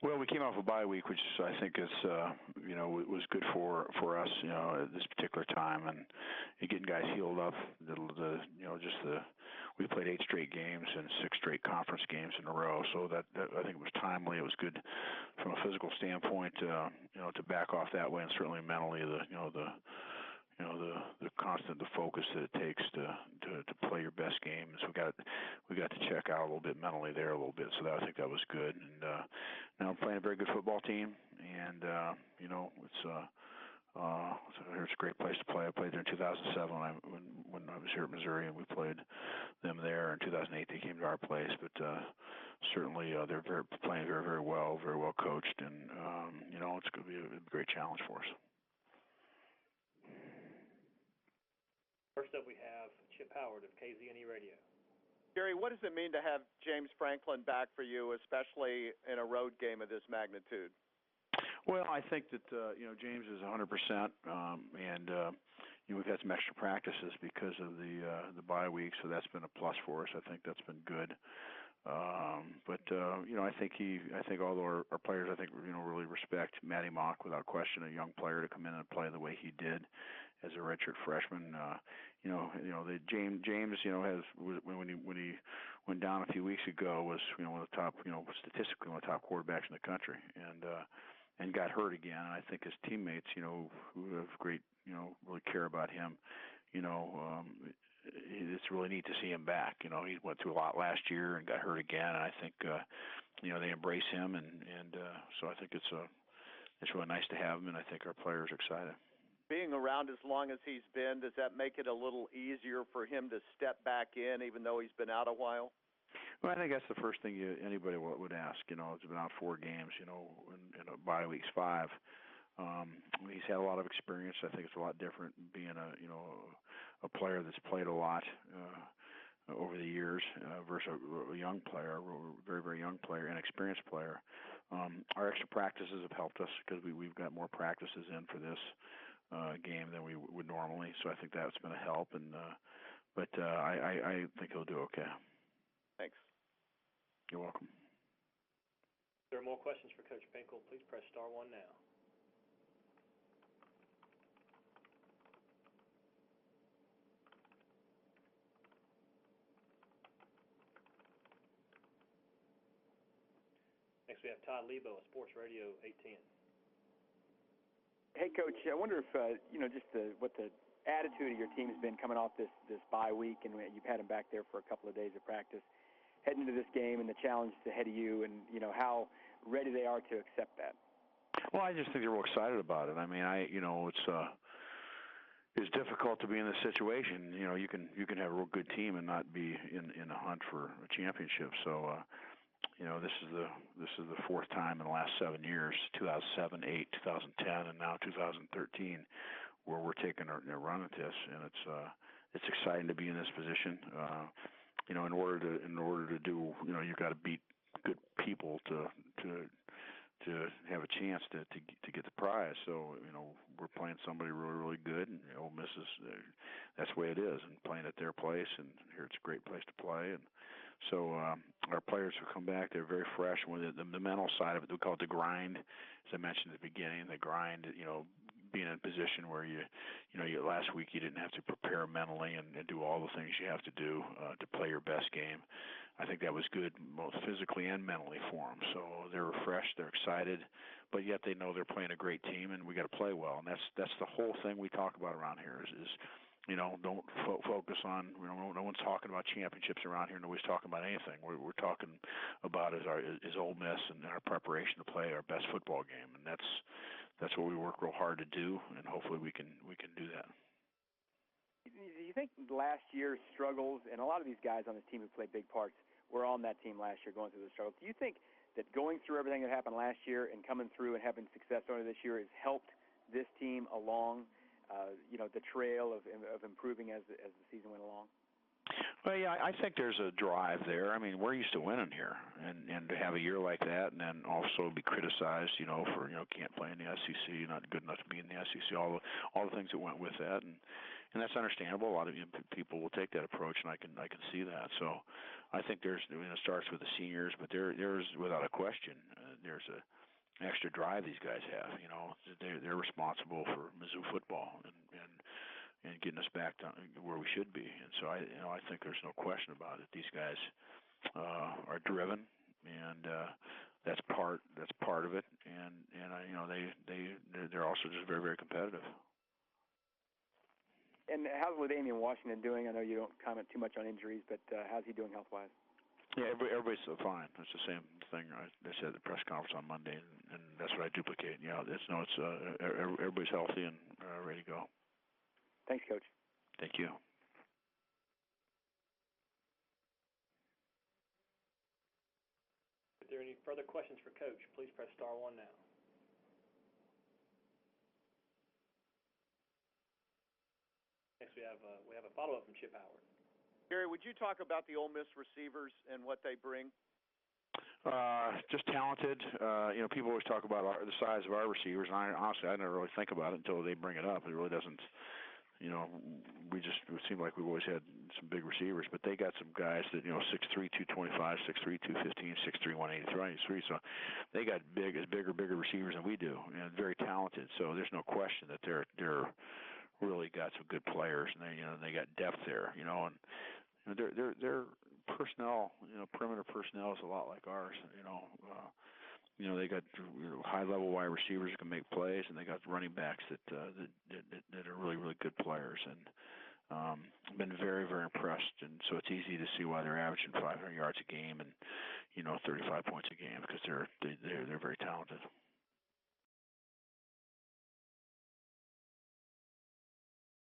Well, we came off a bye week, which I think is, was good for us, at this particular time, and getting guys healed up. We played 8 straight games and 6 straight conference games in a row, so that I think it was timely. It was good from a physical standpoint, to back off that way, and certainly mentally, the constant, the focus that it takes to play your best games. We got to check out a little bit mentally there a little bit, so I think that was good. And now I'm playing a very good football team, and it's a great place to play. I played there in 2007 when I was here at Missouri, and we played them there. In 2008, they came to our place, but certainly they're playing very, very well coached, and it's going to be a great challenge for us. First up, we have Chip Howard of KZNE Radio. Gary, what does it mean to have James Franklin back for you, especially in a road game of this magnitude? Well, I think that James is 100%, and we've had some extra practices because of the bye week, so that's been a plus for us. I think that's been good. I think although our players, I think really respect Matty Mock, without question, a young player to come in and play the way he did as a redshirt freshman. James when he went down a few weeks ago was one of the top, statistically one of the top quarterbacks in the country, and got hurt again. And I think his teammates, who have great, really care about him, it's really neat to see him back. He went through a lot last year and got hurt again. And I think, they embrace him, and so I think it's really nice to have him, and I think our players are excited. Being around as long as he's been, does that make it a little easier for him to step back in, even though he's been out a while? Well, I think that's the first thing anybody would ask. He's been out 4 games, and a bye week's 5. He's had a lot of experience. I think it's a lot different being a player that's played a lot over the years versus a young player, a very, very young player, inexperienced player. Our extra practices have helped us because we've got more practices in for this game than we would normally. So I think that's been a help. But I think he'll do okay. Thanks. You're welcome. If there are more questions for Coach Pinkel, please press star 1 now. Next, we have Todd Lebo of Sports Radio 810. Hey, Coach. I wonder if what the attitude of your team has been coming off this bye week, and you've had them back there for a couple of days of practice, heading into this game and the challenge ahead of you, and how ready they are to accept that. Well, I just think they're real excited about it. I mean, it's difficult to be in this situation. You can have a real good team and not be in a hunt for a championship. So. This is the 4th time in the last 7 years, 2007, 8, 2010, and now 2013, where we're taking a run at this, and it's exciting to be in this position. In order to do, you've got to beat good people to have a chance to get the prize. So we're playing somebody really, really good, and Ole Miss that's the way it is, and playing at their place, and here it's a great place to play. And so our players who come back, they're very fresh. And the mental side of it, we call it the grind, as I mentioned at the beginning. The grind, being in a position where last week you didn't have to prepare mentally and do all the things you have to do to play your best game. I think that was good, both physically and mentally for them. So they're refreshed, they're excited, but yet they know they're playing a great team, and we got to play well. And that's the whole thing we talk about around here is don't focus on, no one's talking about championships around here. Nobody's talking about anything. We're talking about is Ole Miss and our preparation to play our best football game, and that's what we work real hard to do, and hopefully we can do that. Do you think last year's struggles, and a lot of these guys on this team who played big parts were on that team last year going through the struggles, do you think that going through everything that happened last year and coming through and having success over this year has helped this team along, the trail of improving as the season went along? Well, yeah, I think there's a drive there. I mean, we're used to winning here, and to have a year like that, and then also be criticized, for can't play in the SEC, not good enough to be in the SEC, all the things that went with that, and and that's understandable. A lot of people will take that approach, and I can see that. So, I think there's it starts with the seniors, but there's without a question there's a extra drive these guys have. They're responsible for Mizzou football and getting us back to where we should be. And so I think there's no question about it. These guys are driven, and that's part of it. And they're also just very, very competitive. And how's Damian Washington doing? I know you don't comment too much on injuries, but how's he doing health-wise? Yeah, everybody's fine. It's the same thing I said at the press conference on Monday, and that's what I duplicate. Everybody's healthy and ready to go. Thanks, Coach. Thank you. If there are any further questions for Coach, please press star 1 now. Next, we have a follow-up from Chip Howard. Gary, would you talk about the Ole Miss receivers and what they bring? Just talented. People always talk about the size of our receivers, and honestly, I never really think about it until they bring it up. It really doesn't. It seemed like we've always had some big receivers, but they got some guys that 6'3", 225, 6'3", 215, 6'3", 183. So they got bigger receivers than we do, and very talented. So there's no question that they're really got some good players, and they got depth there. And their personnel, perimeter personnel is a lot like ours. They got high-level wide receivers who can make plays, and they got running backs that are really, really good players. And I've been very, very impressed. And so it's easy to see why they're averaging 500 yards a game and 35 points a game, because they're very talented.